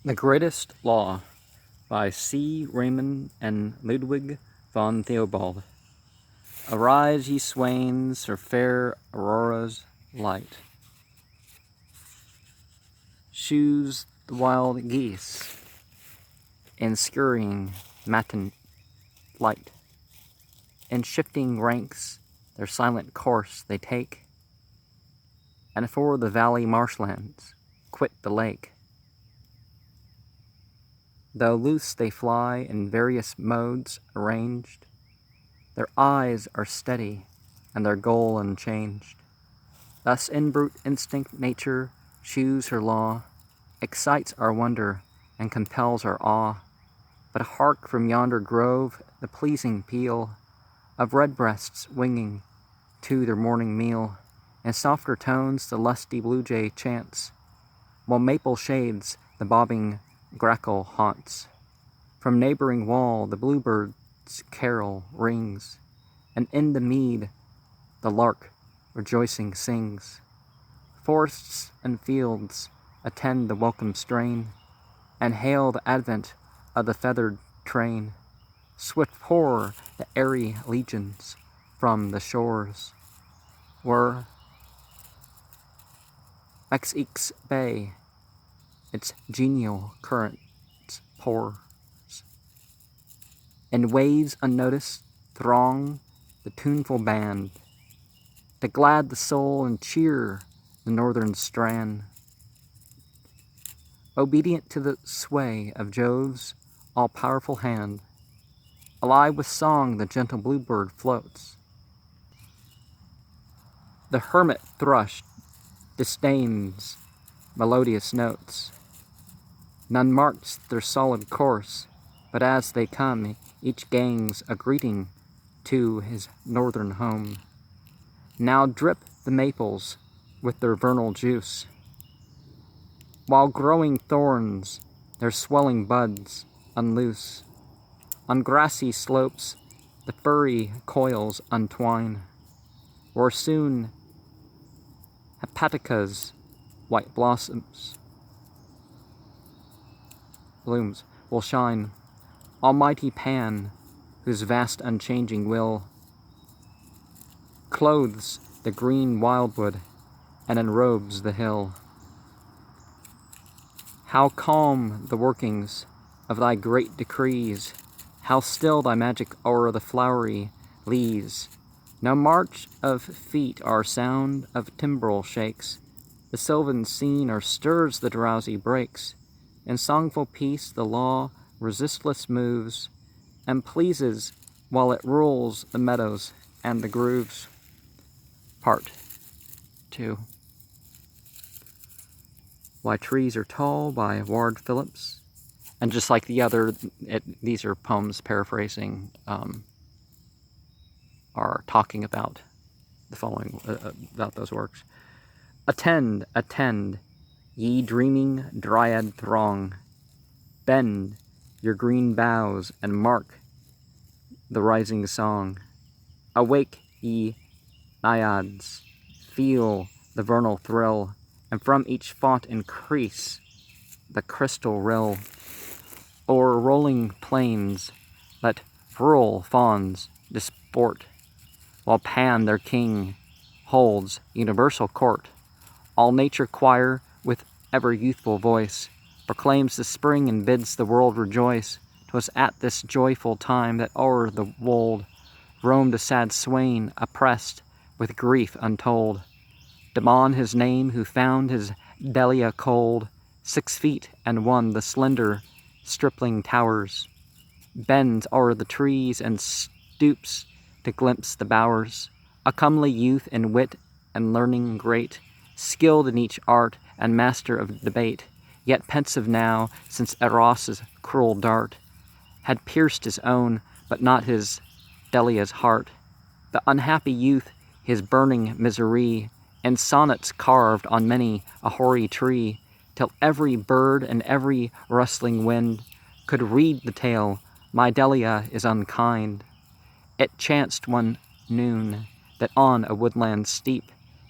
The Greatest Law by C. Raymond and Ludwig von Theobald. Arise, ye swains, for fair Aurora's light. Shoes the wild geese in scurrying matin light. In shifting ranks their silent course they take, and for the valley marshlands quit the lake. Though loose they fly in various modes arranged, their eyes are steady and their goal unchanged. Thus in brute instinct nature shews her law, excites our wonder and compels our awe. But hark from yonder grove the pleasing peal of redbreasts winging to their morning meal. In softer tones the lusty blue jay chants, while maple shades the bobbing grackle haunts. From neighboring wall the bluebird's carol rings, and in the mead the lark rejoicing sings. Forests and fields attend the welcome strain, and hail the advent of the feathered train. Swift pour the airy legions from the shores, where Mexique's bay its genial currents pours. In waves unnoticed throng the tuneful band, to glad the soul and cheer the northern strand. Obedient to the sway of Jove's all-powerful hand, alive with song the gentle bluebird floats. The hermit thrush disdains melodious notes. None marks their solid course, but as they come, each gangs a greeting to his northern home. Now drip the maples with their vernal juice, while growing thorns their swelling buds unloose. On grassy slopes the furry coils untwine, where soon Hepaticas white blooms will shine. Almighty Pan, whose vast unchanging will clothes the green wildwood and enrobes the hill. How calm the workings of thy great decrees, how still thy magic o'er the flowery leas. No march of feet or sound of timbrel shakes the sylvan scene, or stirs the drowsy brakes. In songful peace the law resistless moves, and pleases while it rules the meadows and the grooves. Part 2. Why Trees Are Tall by Ward Phillips. And just like the other, these are poems paraphrasing, are talking about the following, about those works. Attend, attend, ye dreaming dryad throng. Bend your green boughs and mark the rising song. Awake, ye naiads, feel the vernal thrill, and from each fount increase the crystal rill. O'er rolling plains let rural fawns disport, while Pan their king holds universal court. All nature choir with ever youthful voice proclaims the spring and bids the world rejoice. 'Twas at this joyful time that o'er the wold roamed a sad swain, oppressed with grief untold. Damon his name, who found his Delia cold. 6 feet and 1 the slender stripling towers, bends o'er the trees and stoops to glimpse the bowers. A comely youth in wit and learning great, skilled in each art and master of debate, yet pensive now, since Eros's cruel dart had pierced his own, but not his Delia's heart. The unhappy youth his burning misery in sonnets carved on many a hoary tree, till every bird and every rustling wind could read the tale, my Delia is unkind. It chanced one noon that on a woodland steep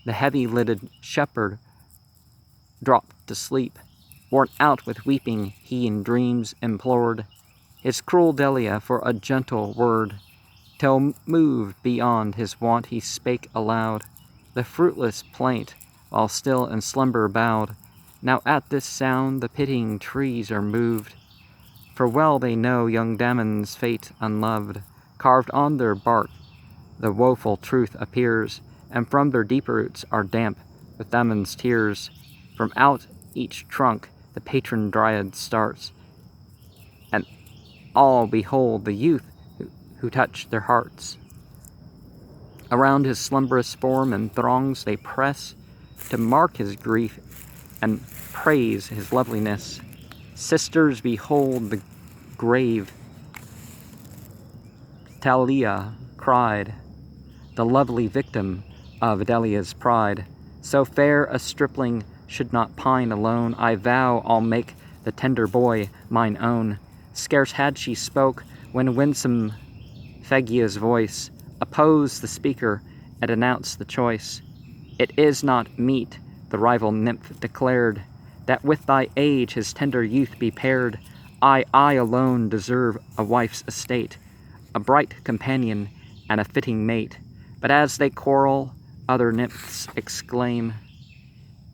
the heavy-lidded shepherd dropped to sleep, Worn out with weeping, he in dreams implored his cruel Delia for a gentle word, till moved beyond his wont he spake aloud the fruitless plaint, while still in slumber bowed. Now at this sound the pitying trees are moved, for well they know young Damon's fate unloved. Carved on their bark the woeful truth appears, and from their deep roots are damp with Damon's tears. From out each trunk the patron dryad starts, and all behold the youth who touch their hearts. Around his slumberous form in throngs they press, to mark his grief and praise his loveliness. Sisters, behold the grave Thalia cried, the lovely victim of Delia's pride. So fair a stripling should not pine alone. I vow I'll make the tender boy mine own. Scarce had she spoke, when winsome Phegia's voice opposed the speaker and announced the choice. It is not meet, the rival nymph declared, that with thy age his tender youth be paired. I alone deserve a wife's estate, a bright companion and a fitting mate. But as they quarrel, other nymphs exclaim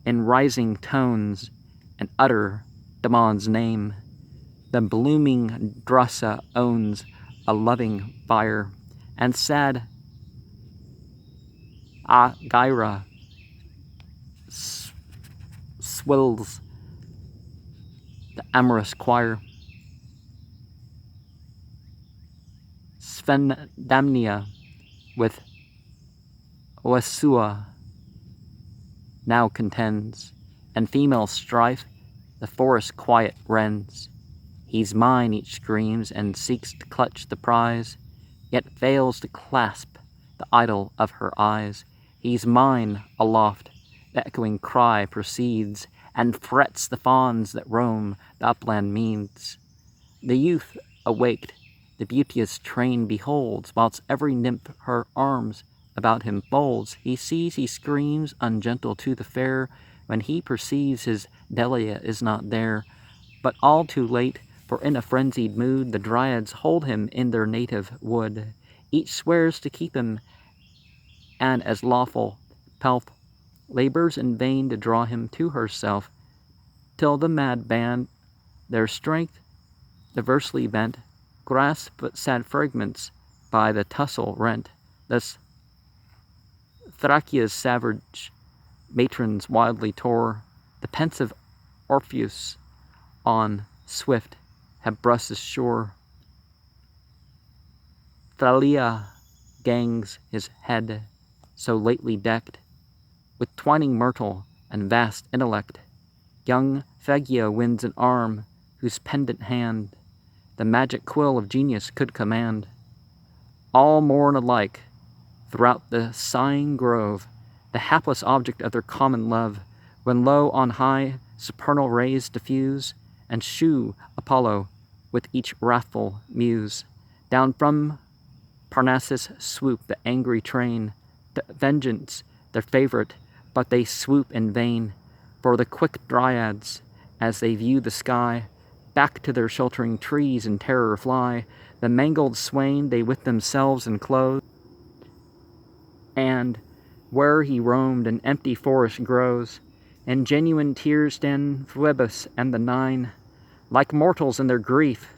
in rising tones and utter Damon's name. The blooming Drusa owns a loving fire, and sad Agyra swills the amorous choir. Sphedamnia with Oesua now contends, and female strife the forest quiet rends. He's mine, each screams, and seeks to clutch the prize, yet fails to clasp the idol of her eyes. He's mine, aloft, the echoing cry proceeds, and frets the fawns that roam the upland meads. The youth, awaked, the beauteous train beholds, whilst every nymph her arms about him folds. He sees, he screams, ungentle to the fair, when he perceives his Delia is not there. But all too late, for in a frenzied mood the dryads hold him in their native wood. Each swears to keep him, and as lawful pelf labors in vain to draw him to herself, till the mad band, their strength diversely bent, grasp but sad fragments by the tussle rent. Thus Thracia's savage matrons wildly tore the pensive Orpheus on swift Hebrus's shore. Thalia gangs his head, so lately decked with twining myrtle and vast intellect. Young Phegia wins an arm whose pendant hand the magic quill of genius could command. All mourn alike throughout the sighing grove, the hapless object of their common love, when low on high supernal rays diffuse, and shew Apollo with each wrathful muse. Down from Parnassus swoop the angry train, to vengeance their favourite, but they swoop in vain. For the quick dryads, as they view the sky, back to their sheltering trees in terror fly. The mangled swain they with themselves enclose, and where he roamed an empty forest grows. In genuine tears stand Phoebus and the nine, like mortals in their grief,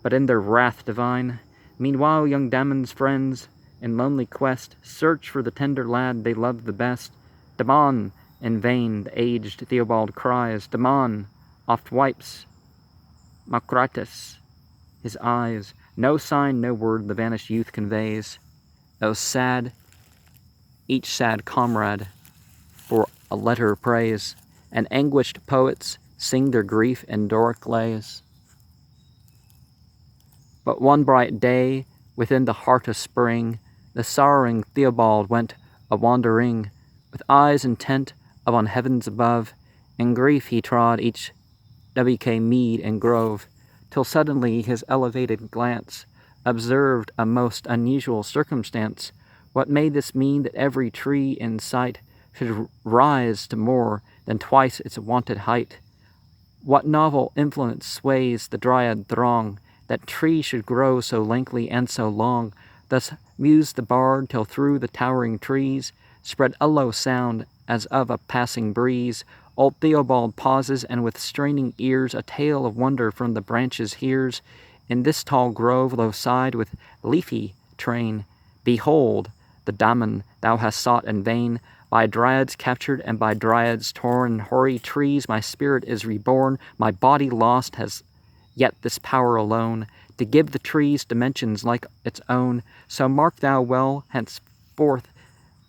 but in their wrath divine. Meanwhile young Damon's friends, in lonely quest, search for the tender lad they loved the best. Damon, in vain the aged Theobald cries. Damon oft wipes Macratus his eyes. No sign, no word the vanished youth conveys. Though sad, each sad comrade for a letter prays, and anguished poets sing their grief in Doric lays. But one bright day, within the heart of spring, the sorrowing Theobald went a-wandering, with eyes intent upon heavens above. In grief he trod each WK mead and grove, till suddenly his elevated glance observed a most unusual circumstance. What may this mean, that every tree in sight should rise to more than twice its wonted height? What novel influence sways the dryad throng, that trees should grow so lankly and so long? Thus mused the bard till through the towering trees spread a low sound as of a passing breeze. Old Theobald pauses, and with straining ears a tale of wonder from the branches hears. In this tall grove, low side with leafy train, behold the daemon thou hast sought in vain. By dryads captured and by dryads torn, hoary trees, my spirit is reborn. My body lost has yet this power alone, to give the trees dimensions like its own. So mark thou well, henceforth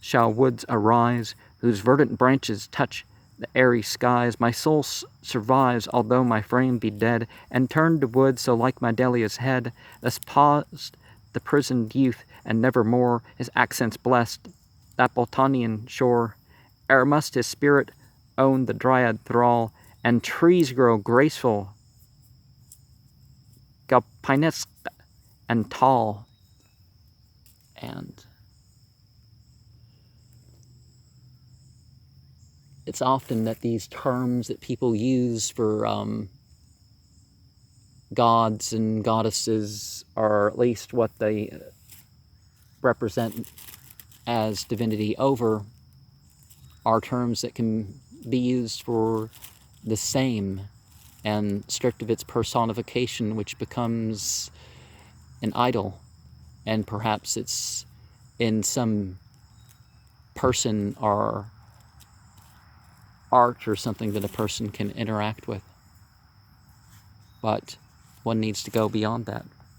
shall woods arise, whose verdant branches touch the airy skies. My soul survives, although my frame be dead, and turned to wood so like my Delia's head. Thus paused the prisoned youth, and nevermore his accents blessed that Boltonian shore, ere must his spirit own the dryad thrall, and trees grow graceful, galpinesque, and tall. And it's often that these terms that people use for gods and goddesses, or at least what they represent as divinity over, are terms that can be used for the same, and stripped of its personification, which becomes an idol, and perhaps it's in some person or art or something that a person can interact with. But one needs to go beyond that.